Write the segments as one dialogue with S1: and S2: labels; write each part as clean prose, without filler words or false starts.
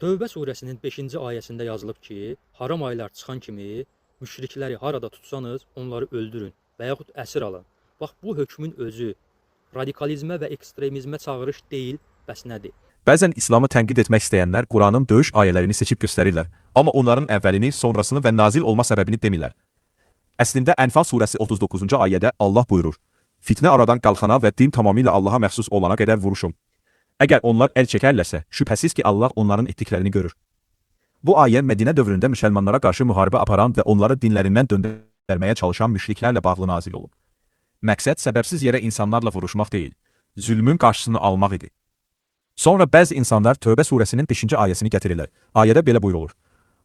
S1: Tövbə surəsinin 5-ci ayəsində yazılıb ki, haram aylar çıxan kimi müşrikləri harada tutsanız onları öldürün və yaxud əsir alın. Bax bu hökmün özü radikalizmə və ekstremizmə çağırış deyil, bəs nədir?
S2: Bəzən İslamı tənqid etmək istəyənlər Quranın döyüş ayələrini seçib göstərirlər, amma onların əvvəlini, sonrasını və nazil olma səbəbini demirlər. Əslində Ənfal surəsi 39-cu ayədə Allah buyurur: Fitnə aradan qalxana və din tamamilə Allaha məxsus olana qədər vuruşun. Əgər onlar əl çəkərlərsə, şübhəsiz ki Allah onların etdiklərini görür. Bu ayə Mədinə dövründə müsəlmanlara qarşı müharibə aparan və onları dinlərindən döndərməyə çalışan müşriklərlə bağlı nazil olub. Məqsəd səbəbsiz yerə insanlarla vuruşmaq deyil, zülmün qarşısını almaq idi. Sonra bəzi insanlar Tövbə surəsinin 5-ci ayəsini gətirirlər. Ayədə belə buyurulur: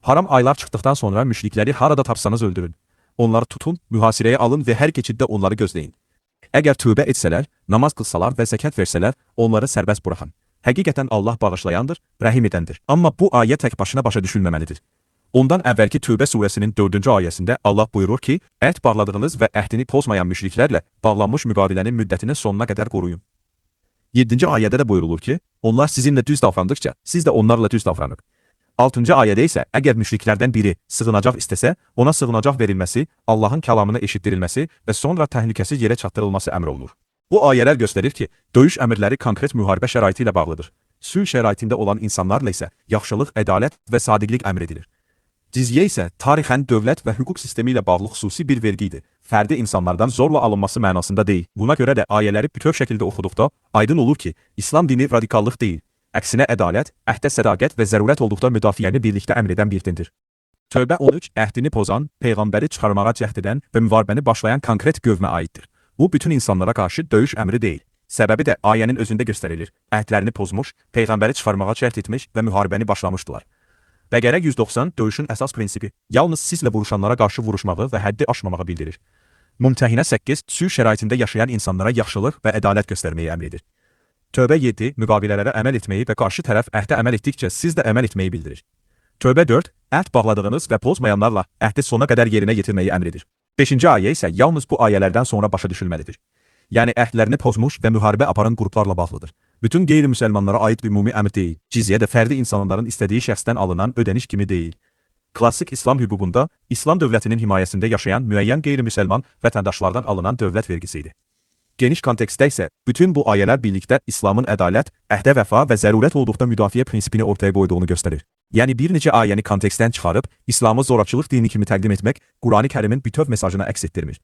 S2: Haram aylar çıxdıqdan sonra müşrikləri harada tapsanız öldürün. Onları tutun, mühasirəyə alın və hər keçiddə onları gözləyin. Əgər tövbə etsələr, namaz qılsalar və zəkat versələr, onları sərbəst buraxın. Həqiqətən Allah bağışlayandır, rəhim edəndir. Amma bu ayə tək başına başa düşülməməlidir. Ondan əvvəlki Tövbə surəsinin 4-cü ayəsində Allah buyurur ki, əhd bağladığınız və əhdini pozmayan müşriklərlə bağlanmış müqavilənin müddətini sonuna qədər qoruyun. 7-ci ayədə də buyurulur ki, onlar sizinlə düz davrandıqca, siz də onlarla düz davranın. 6-cı ayədə isə əgər müşriklərdən biri sığınacaq istəsə, ona sığınacaq verilməsi, Allahın kəlamını eşitdirilməsi və sonra təhlükəsiz yerə çatdırılması əmr olunur. Bu ayələr göstərir ki, döyüş əmrləri konkret müharibə şəraiti ilə bağlıdır. Sülh şəraitində olan insanlarla isə yaxşılıq, ədalət və sadiqlik əmr edilir. Cizyə isə tarixən dövlət və hüquq sistemi ilə bağlı xüsusi bir vergi idi. Fərdi insanlardan zorla alınması mənasında deyil. Buna görə də ayələri bütöv şəkildə oxuduqda aydın olur ki, İslam dini radikallıq deyil. Əksinə ədalət, əhdə sədaqət və zərurət olduqda müdafiəni birlikdə əmr edən bir dindir. Tövbə 13 əhdini pozan, peyğəmbəri çıxarmağa cəhd edən və müharibəni başlayan konkret qövmə aiddir. Bu bütün insanlara qarşı döyüş əmri deyil. Səbəbi də ayənin özündə göstərilir. Əhdlərini pozmuş, peyğəmbəri çıxarmağa cəhd etmiş və müharibəni başlamışdılar. Bəqərə 190 döyüşün əsas prinsipi yalnız sizlə vuruşanlara qarşı vuruşmağı və həddi aşmamağı bildirir. Mümtəhinə 8 sülh şəraitində yaşayan insanlara yaxşılıq və ədalət göstərməyi əmr edir. Tövbə 7 müqavilələrə əməl etməyi və qarşı tərəf əhdə əməl etdikcə siz də əməl etməyi bildirir. Tövbə 4 əhd bağladığınız və pozmayanlarla əhdi sona qədər yerinə yetirməyi əmr edir. 5-ci ayə isə yalnız bu ayələrdən sonra başa düşülməlidir. Yəni əhdlərini pozmuş və müharibə aparan qruplarla bağlıdır. Bütün qeyri-müsəlmanlara aid ümumi əmr deyil. Cizyə də fərdi insanların istədiyi şəxsdən alınan ödəniş kimi deyil. Klassik İslam hüququnda İslam dövlətinin himayəsində yaşayan müəyyən qeyri-müsəlman vətəndaşlardan alınan dövlət vergisi idi. Geniş kontekstdə isə bütün bu ayələr birlikdə İslamın ədalət, əhdə vəfa və zərurət olduqda müdafiə prinsipini ortaya qoyduğunu göstərir. Yəni bir neçə ayəni kontekstdən çıxarıb İslamı zorakılıq dini kimi təqdim etmək Qurani-Kərimin bütöv mesajını əks etdirmir.